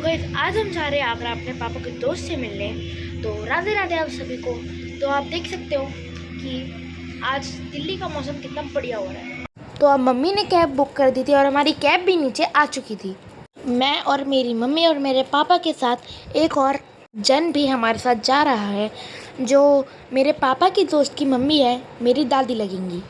तो गाइस आज हम जा रहे हैं आगरा अपने पापा के दोस्त से मिलने। तो राधे राधे आप सभी को। तो आप देख सकते हो कि आज दिल्ली का मौसम कितना बढ़िया हो रहा है। तो अब मम्मी ने कैब बुक कर दी थी और हमारी कैब भी नीचे आ चुकी थी। मैं और मेरी मम्मी और मेरे पापा के साथ एक और जन भी हमारे साथ जा रहा है, जो मेरे पापा की दोस्त की मम्मी है, मेरी दादी लगेंगी।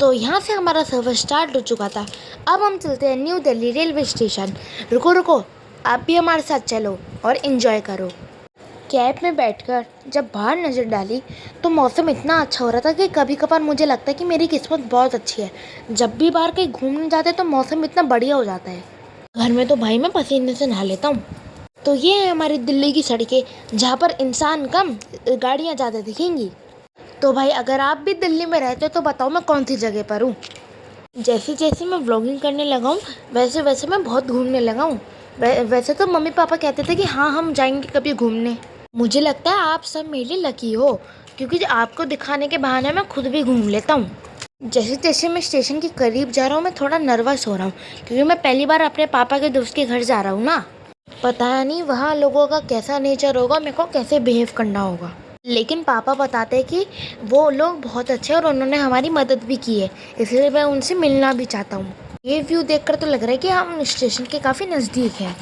तो यहाँ से हमारा सफ़र स्टार्ट हो चुका था। अब हम चलते हैं न्यू दिल्ली रेलवे स्टेशन। रुको रुको, आप भी हमारे साथ चलो और इन्जॉय करो। कैब में बैठकर जब बाहर नज़र डाली तो मौसम इतना अच्छा हो रहा था कि कभी कभार मुझे लगता है कि मेरी किस्मत बहुत अच्छी है। जब भी बाहर कहीं घूमने जाते तो मौसम इतना बढ़िया हो जाता है। घर में तो भाई मैं पसीने से नहा लेता हूँ। तो ये है हमारी दिल्ली की सड़कें, जहाँ पर इंसान कम गाड़ियाँ ज़्यादा दिखेंगी। तो भाई अगर आप भी दिल्ली में रहते हो तो बताओ मैं कौन सी जगह पर हूँ। जैसे जैसे मैं व्लॉगिंग करने लगा हूँ वैसे वैसे मैं बहुत घूमने लगा हूँ। वैसे तो मम्मी पापा कहते थे कि हाँ हम जाएंगे कभी घूमने। मुझे लगता है आप सब मेरे लिए लकी हो, क्योंकि आपको दिखाने के बहाने मैं खुद भी घूम लेता हूँ। जैसे जैसे मैं स्टेशन के करीब जा रहा हूँ मैं थोड़ा नर्वस हो रहा हूँ, क्योंकि मैं पहली बार अपने पापा के दोस्त के घर जा रहा हूँ ना। पता नहीं वहाँ लोगों का कैसा नेचर होगा, मेरे को कैसे बिहेव करना होगा। लेकिन पापा बताते हैं कि वो लोग बहुत अच्छे और उन्होंने हमारी मदद भी की है, इसलिए मैं उनसे मिलना भी चाहता हूँ। ये व्यू देखकर तो लग रहा है कि हम स्टेशन के काफ़ी नज़दीक हैं।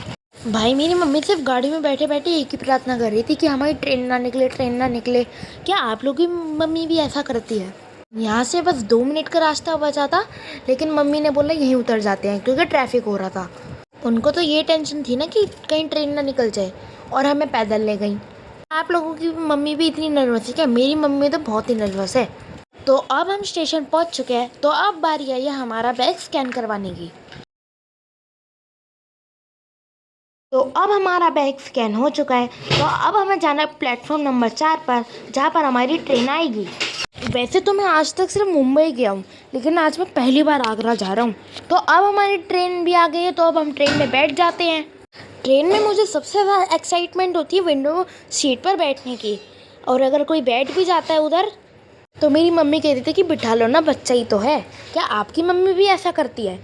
भाई मेरी मम्मी सिर्फ गाड़ी में बैठे बैठे एक ही प्रार्थना कर रही थी कि हमारी ट्रेन ना निकले, ट्रेन ना निकले। क्या आप लोग की मम्मी भी ऐसा करती है? यहाँ से बस 2 मिनट का रास्ता बचा था, लेकिन मम्मी ने बोला यहीं उतर जाते हैं क्योंकि ट्रैफिक हो रहा था। उनको तो ये टेंशन थी ना कि कहीं ट्रेन ना निकल जाए, और हमें पैदल ले गई। आप लोगों की मम्मी भी इतनी नर्वस है क्या? मेरी मम्मी तो बहुत ही नर्वस है। तो अब हम स्टेशन पहुंच चुके हैं, तो अब बारी आई है हमारा बैग स्कैन करवाने की। तो अब हमारा बैग स्कैन हो चुका है, तो अब हमें जाना है प्लेटफॉर्म नंबर 4 पर, जहाँ पर हमारी ट्रेन आएगी। वैसे तो मैं आज तक सिर्फ मुंबई गया हूँ, लेकिन आज मैं पहली बार आगरा जा रहा हूँ। तो अब हमारी ट्रेन भी आ गई है, तो अब हम ट्रेन में बैठ जाते हैं। ट्रेन में मुझे सबसे ज़्यादा एक्साइटमेंट होती है विंडो सीट पर बैठने की, और अगर कोई बैठ भी जाता है उधर तो मेरी मम्मी कहती थी कि बिठा लो ना, बच्चा ही तो है। क्या आपकी मम्मी भी ऐसा करती है?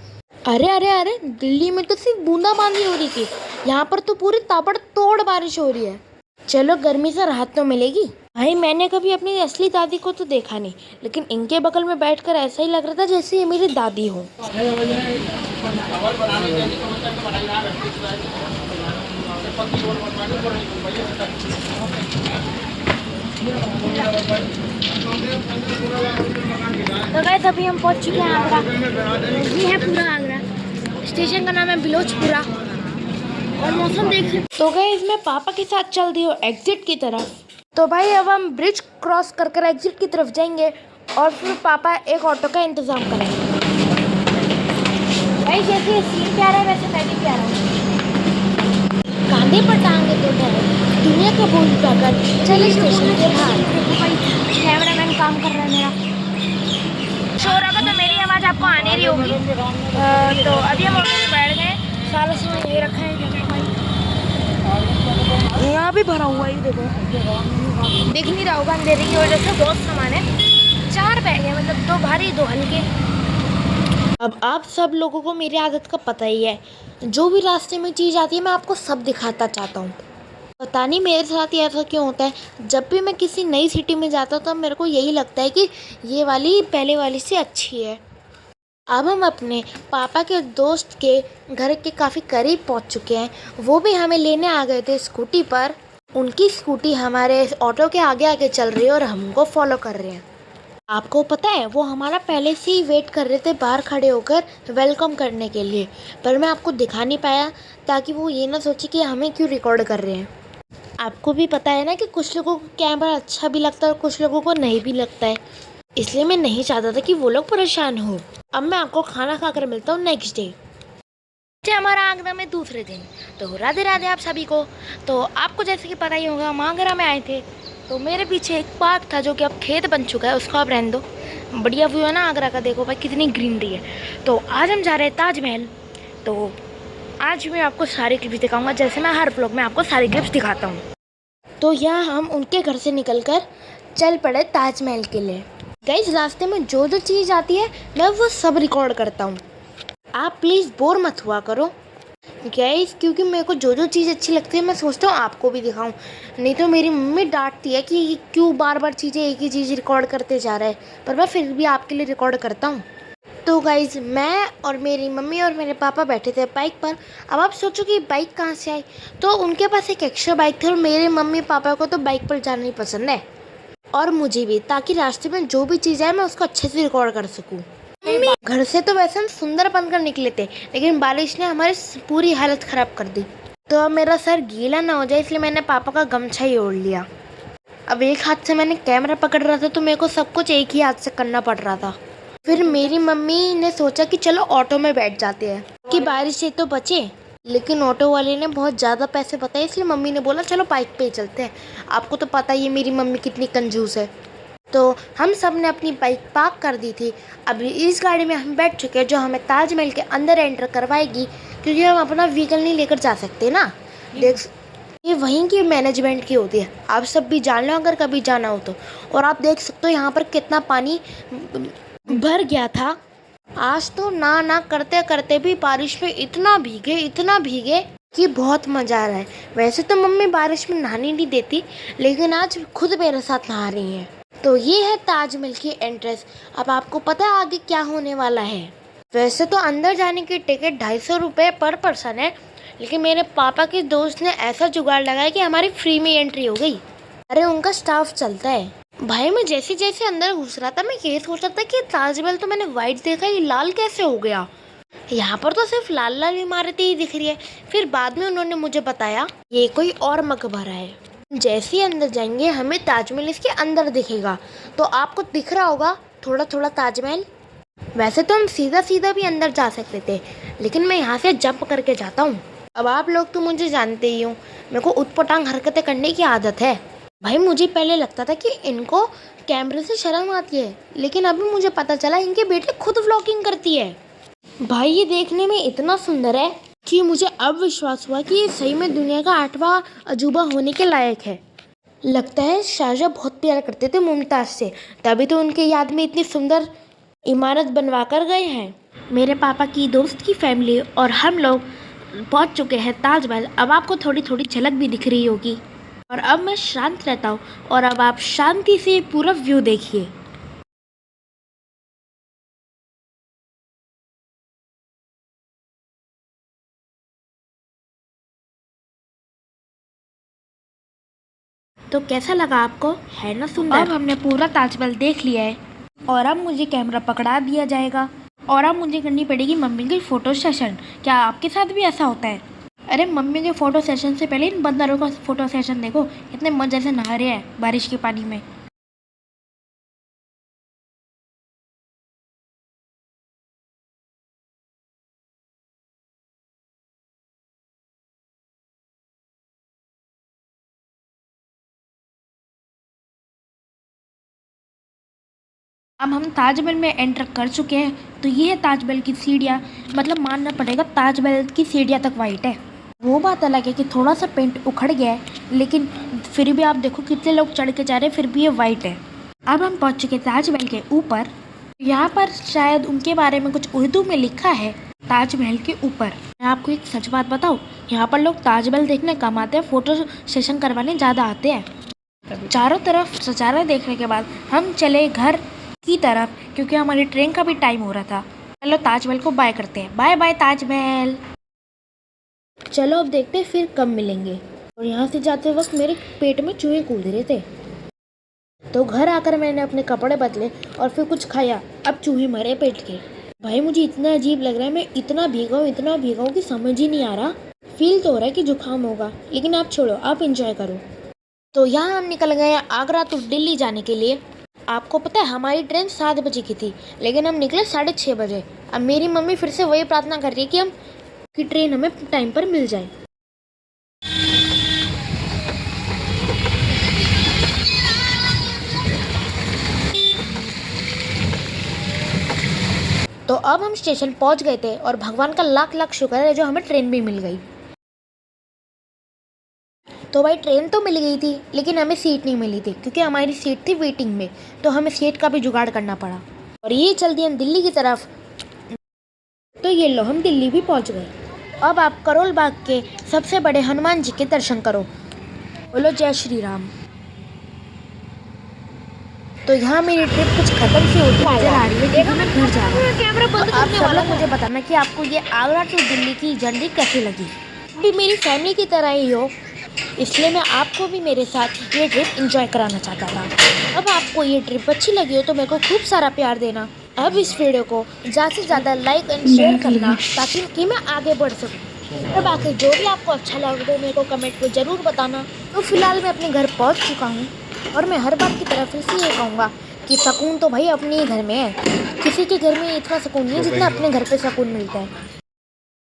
अरे अरे अरे, दिल्ली में तो सिर्फ बूंदाबांदी हो रही थी, यहाँ पर तो पूरी ताबड़तोड़ बारिश हो रही है। चलो गर्मी से राहत तो मिलेगी। भाई मैंने कभी अपनी असली दादी को तो देखा नहीं, लेकिन इनके बगल में बैठकर ऐसा ही लग रहा था जैसे ये मेरी दादी हो। तो गाइस अभी हम पहुंच चुके हैं आगरा। ये है पूरा आगरा। स्टेशन का नाम है बिलोचपुरा, और मौसम देख सकते। तो गाइस मैं पापा के साथ चल दी हूँ एग्जिट की तरफ। तो भाई अब हम ब्रिज क्रॉस कर कर एग्जिट की तरफ जाएंगे, और फिर पापा एक ऑटो का इंतज़ाम करेंगे। भाई जैसे सीट पे आ रहा है वैसे मैं भी पे आ रहा हूँ। कांधे पर टांगे तो है दुनिया का बोझ उठाकर चले स्टेशन के बाहर। कैमरा मैन काम कर रहा है मेरा। शोर होगा तो मेरी आवाज़ आपको आने रही होगी। तो अभी हम ऑटो में बैठ गए, सारा सामान ये रखा है। यहाँ भी भरा हुआ है, देखो दिख नहीं रहा होगा अंधेरे की वजह से। बहुत सामान है, 4 बैग है, मतलब 2 भारी 2 हल्के। अब आप सब लोगों को मेरी आदत का पता ही है, जो भी रास्ते में चीज़ आती है मैं आपको सब दिखाता चाहता हूँ। पता नहीं मेरे साथ ही ऐसा क्यों होता है, जब भी मैं किसी नई सिटी में जाता हूँ तब मेरे को यही लगता है कि ये वाली पहले वाली से अच्छी है। अब हम अपने पापा के दोस्त के घर के काफ़ी करीब पहुँच चुके हैं। वो भी हमें लेने आ गए थे स्कूटी पर। उनकी स्कूटी हमारे ऑटो के आगे आगे चल रही है और हमको फॉलो कर रहे हैं। आपको पता है वो हमारा पहले से ही वेट कर रहे थे बाहर खड़े होकर वेलकम करने के लिए, पर मैं आपको दिखा नहीं पाया ताकि वो ये ना सोचे कि हमें क्यों रिकॉर्ड कर रहे हैं। आपको भी पता है ना कि कुछ लोगों को कैमरा अच्छा भी लगता है और कुछ लोगों को नहीं भी लगता है, इसलिए मैं नहीं चाहता था कि वो लोग परेशान हो। अब मैं आपको खाना खाकर मिलता हूँ नेक्स्ट डे। हमारा आगरा में दूसरे दिन। तो राधे राधे आप सभी को। तो आपको जैसे कि पता ही होगा हम आगरा में आए थे, तो मेरे पीछे एक पार्क था जो कि अब खेत बन चुका है, उसको आप रहने दो। बढ़िया व्यू है ना आगरा का, देखो भाई कितनी ग्रीनरी है। तो आज हम जा रहे हैं ताजमहल। तो आज मैं आपको सारी क्लिप्स दिखाऊंगा, जैसे मैं हर ब्लॉग में आपको सारी क्लिप्स दिखाता हूँ। तो यहाँ हम उनके घर से निकलकर चल पड़े ताजमहल के लिए। गाइस रास्ते में जो जो चीज़ आती है मैं वो सब रिकॉर्ड करता हूँ, आप प्लीज़ बोर मत हुआ करो। गाइस, क्योंकि मेरे को जो जो चीज़ अच्छी लगती है मैं सोचता हूँ आपको भी दिखाऊं, नहीं तो मेरी मम्मी डांटती है कि क्यों बार बार चीज़ें एक ही चीज़ रिकॉर्ड करते जा रहे हैं, पर मैं फिर भी आपके लिए रिकॉर्ड करता हूँ। तो गाइज, मैं और मेरी मम्मी और मेरे पापा बैठे थे बाइक पर। अब आप सोचो कि बाइक कहाँ से आई। तो उनके पास एक एक्स्ट्रा बाइक थी और मेरे मम्मी पापा को तो बाइक पर जाना ही पसंद है, और मुझे भी, ताकि रास्ते में जो भी चीज़ आए मैं उसको अच्छे से रिकॉर्ड कर सकूँ। घर से तो वैसे हम सुंदर बनकर निकले थे, लेकिन बारिश ने हमारी पूरी हालत ख़राब कर दी। तो अब मेरा सर गीला ना हो जाए इसलिए मैंने पापा का गमछा ही ओढ़ लिया। अब एक हाथ से मैंने कैमरा पकड़ रहा था तो मेरे को सब कुछ एक ही हाथ से करना पड़ रहा था। फिर मेरी मम्मी ने सोचा कि चलो ऑटो में बैठ जाते हैं कि बारिश से तो बचे, लेकिन ऑटो वाले ने बहुत ज़्यादा पैसे बताए, इसलिए मम्मी ने बोला चलो बाइक पे ही चलते हैं। आपको तो पता ही है मेरी मम्मी कितनी कंजूस है। तो हम सब ने अपनी बाइक पार्क कर दी थी। अभी इस गाड़ी में हम बैठ चुके हैं जो हमें ताजमहल के अंदर एंटर करवाएगी, क्योंकि हम अपना व्हीकल नहीं लेकर जा सकते ना। देख, ये वहीं की मैनेजमेंट की होती है, आप सब भी जान लो अगर कभी जाना हो तो। और आप देख सकते हो यहाँ पर कितना पानी भर गया था। आज तो ना करते करते भी बारिश में इतना भीगे कि बहुत मज़ा आ रहा है। वैसे तो मम्मी बारिश में नहाने नहीं देती, लेकिन आज खुद मेरे साथ नहा रही हैं। तो ये है ताजमहल की एंट्रेंस। अब आपको पता है आगे क्या होने वाला है। वैसे तो अंदर जाने की टिकट 250 रुपये पर पर्सन है, लेकिन मेरे पापा के दोस्त ने ऐसा जुगाड़ लगाया कि हमारी फ्री में एंट्री हो गई। अरे उनका स्टाफ चलता है। भाई, मैं जैसे जैसे अंदर घुस रहा था मैं ये सोच रहा था कि ताजमहल तो मैंने वाइट देखा, ये लाल कैसे हो गया। यहाँ पर तो सिर्फ लाल लाल इमारतें ही दिख रही है। फिर बाद में उन्होंने मुझे बताया ये कोई और मकबरा है। जैसे ही अंदर जाएंगे हमें ताजमहल इसके अंदर दिखेगा, तो आपको दिख रहा होगा थोड़ा थोड़ा ताजमहल। वैसे तो हम सीधा सीधा भी अंदर जा सकते थे, लेकिन मैं यहाँ से जंप करके जाता हूँ। अब आप लोग तो मुझे जानते ही हो, मेरे को उटपटांग हरकतें करने की आदत है। भाई, मुझे पहले लगता था कि इनको कैमरे से शर्म आती है, लेकिन अभी मुझे पता चला इनके बेटे खुद व्लॉगिंग करती है। भाई, ये देखने में इतना सुंदर है कि मुझे अब विश्वास हुआ कि ये सही में दुनिया का 8वां अजूबा होने के लायक है। लगता है शाहजहाँ बहुत प्यार करते थे मुमताज़ से, तभी तो उनके याद में इतनी सुंदर इमारत बनवा कर गए हैं। मेरे पापा की दोस्त की फैमिली और हम लोग पहुंच चुके हैं ताजमहल। अब आपको थोड़ी थोड़ी झलक भी दिख रही होगी। और अब मैं शांत रहता हूँ और अब आप शांति से पूरा व्यू देखिए। तो कैसा लगा आपको, है ना सुंदर। अब हमने पूरा ताजमहल देख लिया है और अब मुझे कैमरा पकड़ा दिया जाएगा और अब मुझे करनी पड़ेगी मम्मी की फ़ोटो सेशन। क्या आपके साथ भी ऐसा होता है? अरे, मम्मी के फ़ोटो सेशन से पहले इन बंदरों का फ़ोटो सेशन देखो, इतने मज़े से नहा रहे हैं बारिश के पानी में। अब हम ताजमहल में एंटर कर चुके हैं। तो ये है ताजमहल की सीढ़ियाँ, मतलब मानना पड़ेगा ताजमहल की सीढ़ियाँ तक वाइट है। वो बात अलग है कि थोड़ा सा पेंट उखड़ गया है, लेकिन फिर भी आप देखो कितने लोग चढ़ के जा रहे हैं, फिर भी ये वाइट है। अब हम पहुंच चुके ताजमहल के ऊपर। यहाँ पर शायद उनके बारे में कुछ उर्दू में लिखा है ताजमहल के ऊपर। मैं आपको एक सच बात बताऊँ, यहाँ पर लोग ताजमहल देखने कम आते हैं, फ़ोटो सेशन करवाने ज़्यादा आते हैं। चारों तरफ नज़ारा देखने के बाद हम चले घर की तरफ, क्योंकि हमारी ट्रेन का भी टाइम हो रहा था। चलो ताजमहल को बाय करते हैं। Bye bye Taj Mahal. चलो अब देखते हैं फिर कब मिलेंगे। और यहाँ से जाते वक्त मेरे पेट में चूहे कूद रहे थे, तो घर आकर मैंने अपने कपड़े बदले और फिर कुछ खाया। अब चूहे मरे पेट के। भाई, मुझे इतना अजीब लग रहा है, मैं इतना भीगा हूँ कि समझ ही नहीं आ रहा। फील तो हो रहा है कि जुकाम होगा, लेकिन आप छोड़ो, आप इंजॉय करो। तो यहाँ हम निकल गए आगरा टू दिल्ली जाने के लिए। आपको पता है हमारी ट्रेन 7 बजे की थी, लेकिन हम निकले 6:30 बजे। अब मेरी मम्मी फिर से वही प्रार्थना कर रही है कि ट्रेन हमें टाइम पर मिल जाए। तो अब हम स्टेशन पहुंच गए थे और भगवान का लाख लाख शुक्र है जो हमें ट्रेन भी मिल गई। तो भाई, ट्रेन तो मिल गई थी, लेकिन हमें सीट नहीं मिली थी, क्योंकि हमारी सीट थी वेटिंग में। तो हमें सीट का भी जुगाड़ करना पड़ा और ये चल दिए हम दिल्ली की तरफ। तो ये लो, हम दिल्ली भी पहुंच गए। अब आप करोल बाग के सबसे बड़े हनुमान जी के दर्शन करो। बोलो जय श्री राम। तो यहाँ मेरी ट्रिप कुछ खत्म सी होती नजर आ रही है क्योंकि मैं घर जा रहा हूँ। कैमरा बंद करने वाला। आप सब लोग मुझे बताना कि आपको ये आगरा टू दिल्ली की जर्नी कैसी लगी। भी मेरी फैमिली की तरह ही हो, इसलिए मैं आपको भी मेरे साथ ये ट्रिप एंजॉय कराना चाहता था। अब आपको ये ट्रिप अच्छी लगी हो तो मेरे को खूब सारा प्यार देना। अब इस वीडियो को ज़्यादा से ज़्यादा लाइक एंड शेयर करना ताकि कि मैं आगे बढ़ सकूँ। और बाकी जो भी आपको अच्छा लगे तो मेरे को कमेंट में ज़रूर बताना। तो फिलहाल मैं अपने घर पहुँच चुका हूँ और मैं हर बार की तरह फिर से ये कहूँगा कि सुकून तो भाई अपने ही घर में है। किसी के घर में इतना सुकून नहीं जितना अपने घर पे सुकून मिलता है।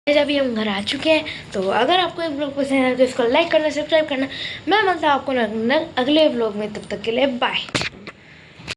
अभी हम घर आ चुके हैं, तो अगर आपको एक ब्लॉग पसंद है तो इसको लाइक करना, सब्सक्राइब करना। मैं मिलता हूँ आपको अगले ब्लॉग में, तब तक के लिए बाय।